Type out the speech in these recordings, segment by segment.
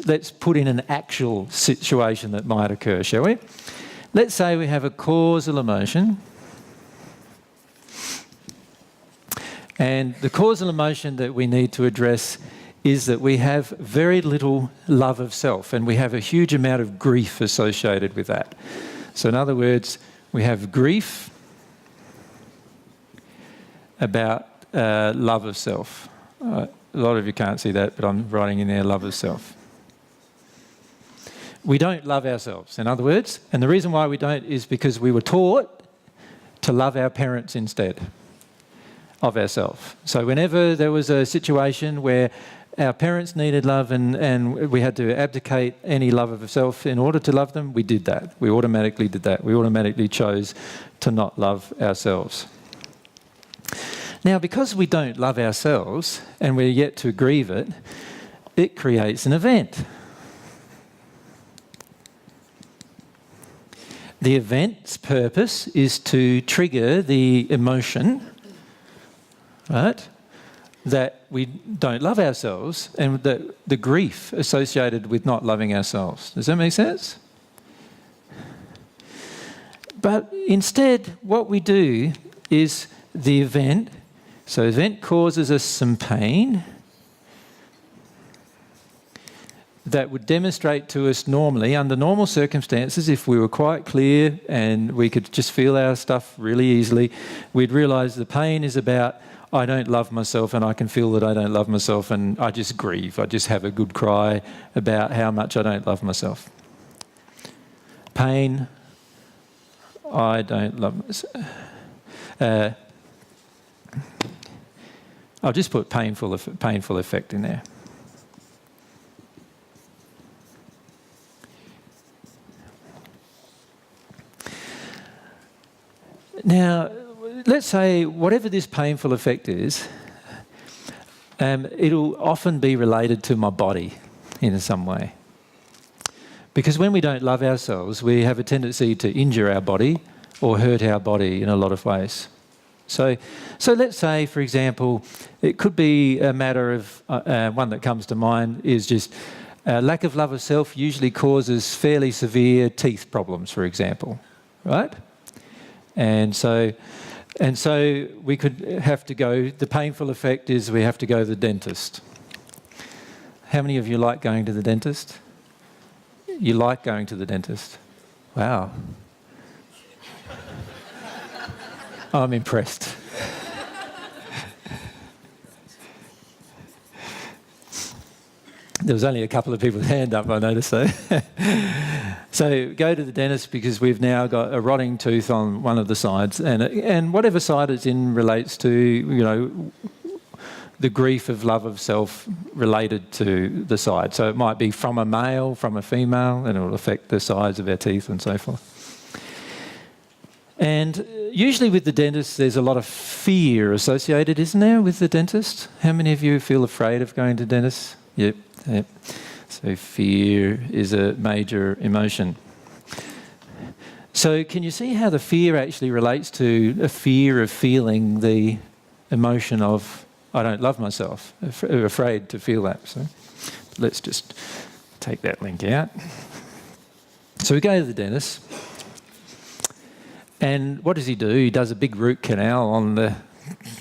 let's put in an actual situation that might occur, shall we? Let's say we have a causal emotion. And the causal emotion that we need to address is that we have very little love of self, and we have a huge amount of grief associated with that. So in other words, we have grief about love of self. A lot of you can't see that, but I'm writing in there love of self. We don't love ourselves, in other words, and the reason why we don't is because we were taught to love our parents instead of ourselves. So whenever there was a situation where our parents needed love and we had to abdicate any love of self in order to love them, we did that. We automatically did that. We automatically chose to not love ourselves. Now, because we don't love ourselves and we're yet to grieve it, it creates an event. The event's purpose is to trigger the emotion, right, that we don't love ourselves and the grief associated with not loving ourselves. Does that make sense? But instead, what we do is the event, so event causes us some pain that would demonstrate to us normally, under normal circumstances, if we were quite clear and we could just feel our stuff really easily, we'd realise the pain is about I don't love myself and I can feel that I don't love myself and I just grieve. I just have a good cry about how much I don't love myself. Pain, I don't love myself. I'll just put painful effect in there. Now, let's say whatever this painful effect is, it'll often be related to my body in some way. Because when we don't love ourselves, we have a tendency to injure our body or hurt our body in a lot of ways. So let's say, for example, it could be a matter of, one that comes to mind is just lack of love of self usually causes fairly severe teeth problems, for example, right? And so we could have to go, the painful effect is we have to go to the dentist. How many of you like going to the dentist? You like going to the dentist? Wow. I'm impressed. There was only a couple of people's hand up, I noticed, though. So go to the dentist because we've now got a rotting tooth on one of the sides, and whatever side it's in relates to, you know, the grief of love of self related to the side. So it might be from a male, from a female, and it will affect the size of our teeth and so forth. And usually with the dentist, there's a lot of fear associated, isn't there, with the dentist? How many of you feel afraid of going to dentists? Yep. So fear is a major emotion. So can you see how the fear actually relates to a fear of feeling the emotion of I don't love myself, afraid to feel that. So let's just take that link out. So we go to the dentist, and what does he do? He does a big root canal on the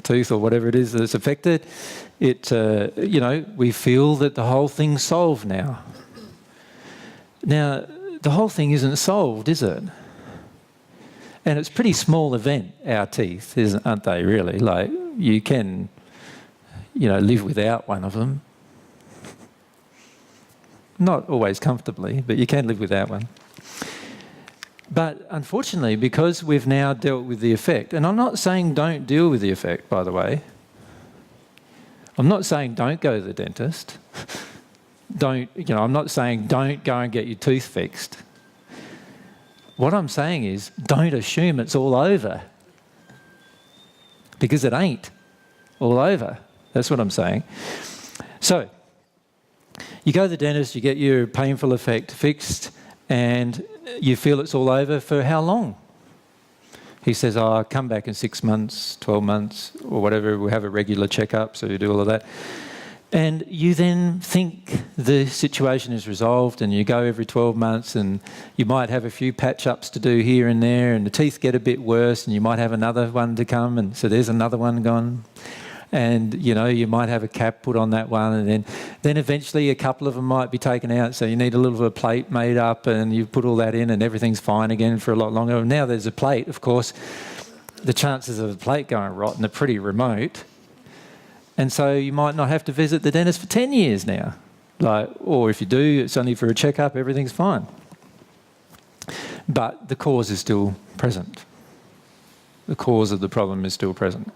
tooth or whatever it is that's affected. You know, we feel that the whole thing's solved now. Now, the whole thing isn't solved, is it? And it's a pretty small event, our teeth, aren't they, really? Like, you can, you know, live without one of them. Not always comfortably, but you can live without one. But unfortunately, because we've now dealt with the effect, and I'm not saying don't deal with the effect, by the way. I'm not saying don't go to the dentist. I'm not saying don't go and get your tooth fixed. What I'm saying is don't assume it's all over. Because it ain't all over. That's what I'm saying. So, you go to the dentist, you get your painful effect fixed, and you feel it's all over for how long? He says, I'll come back in 6 months, 12 months, or whatever. We'll have a regular checkup, so you do all of that. And you then think the situation is resolved and you go every 12 months and you might have a few patch-ups to do here and there and the teeth get a bit worse and you might have another one to come and so there's another one gone. And, you know, you might have a cap put on that one and then eventually a couple of them might be taken out so you need a little bit of a plate made up and you put all that in and everything's fine again for a lot longer. And now there's a plate, of course, the chances of a plate going rotten are pretty remote. And so you might not have to visit the dentist for 10 years now. Or if you do, it's only for a checkup, everything's fine. But the cause is still present. The cause of the problem is still present.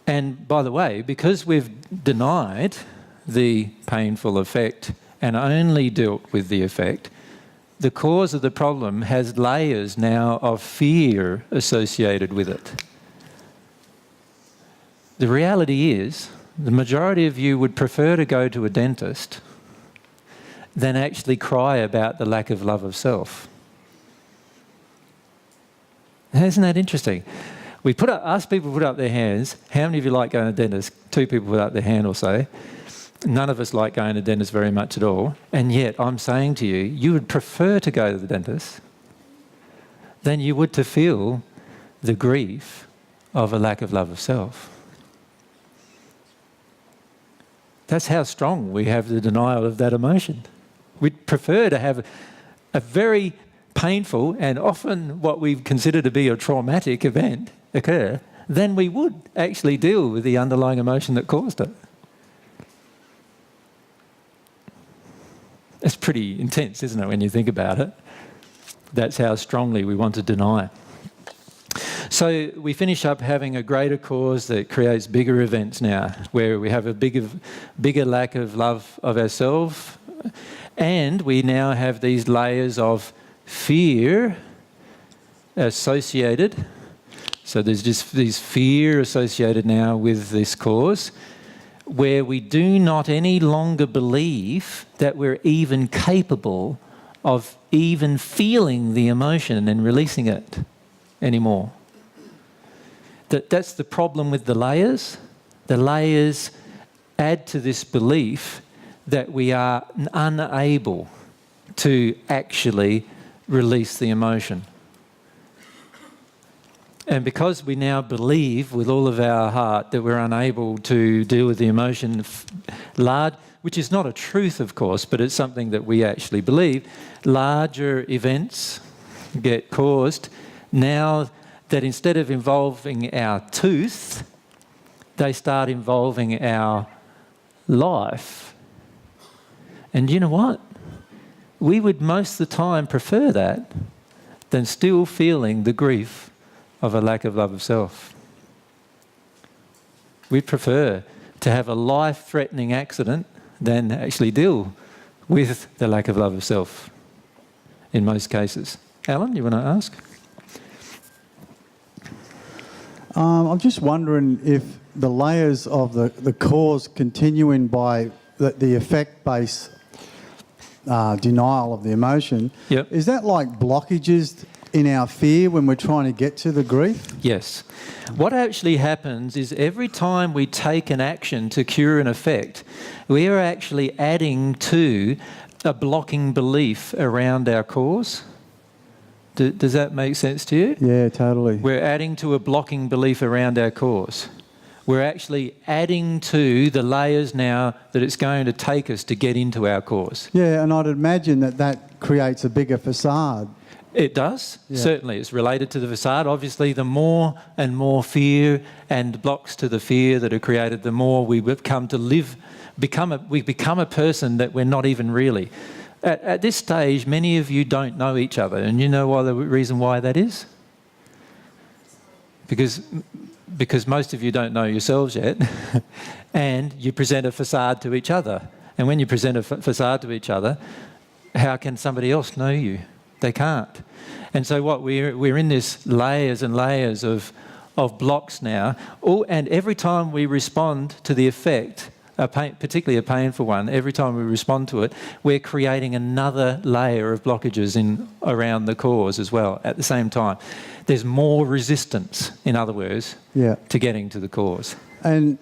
And by the way, because we've denied the painful effect and only dealt with the effect, the cause of the problem has layers now of fear associated with it. The reality is, the majority of you would prefer to go to a dentist than actually cry about the lack of love of self. Isn't that interesting? We ask people to put up their hands. How many of you like going to the dentist? 2 people put up their hand or so. None of us like going to the dentist very much at all. And yet I'm saying to you, you would prefer to go to the dentist than you would to feel the grief of a lack of love of self. That's how strong we have the denial of that emotion. We'd prefer to have a very painful and often what we consider to be a traumatic event occur than we would actually deal with the underlying emotion that caused it. It's pretty intense, isn't it, when you think about it? That's how strongly we want to deny. So we finish up having a greater cause that creates bigger events now, where we have a bigger lack of love of ourselves, and we now have these layers of fear associated. So there's just this fear associated now with this cause, where we do not any longer believe that we're even capable of even feeling the emotion and releasing it anymore. That's the problem with the layers. The layers add to this belief that we are unable to actually release the emotion. And because we now believe with all of our heart that we're unable to deal with the emotion, which is not a truth, of course, but it's something that we actually believe, larger events get caused now that instead of involving our tooth, they start involving our life. And you know what? We would most of the time prefer that than still feeling the grief of a lack of love of self. We'd prefer to have a life-threatening accident than actually deal with the lack of love of self in most cases. Alan, you want to ask? I'm just wondering if the layers of the cause continuing by the effect-based denial of the emotion, Yep. Is that like blockages in our fear when we're trying to get to the grief? Yes. What actually happens is every time we take an action to cure an effect, we are actually adding to a blocking belief around our cause. Does that make sense to you? Yeah, totally. We're adding to a blocking belief around our cause. We're actually adding to the layers now that it's going to take us to get into our cause. Yeah, and I'd imagine that creates a bigger facade. It does, Yeah. certainly. It's related to the facade. Obviously, the more and more fear and blocks to the fear that are created, the more we become a person that we're not even really. At this stage, many of you don't know each other, and you know the reason why that is? Because most of you don't know yourselves yet, and you present a facade to each other. And when you present a facade to each other, how can somebody else know you? They can't. And so we're in this layers and layers of blocks now. And every time we respond to the effect, particularly a painful one, every time we respond to it, we're creating another layer of blockages around the cause as well at the same time. There's more resistance, in other words, Yeah. to getting to the cause. And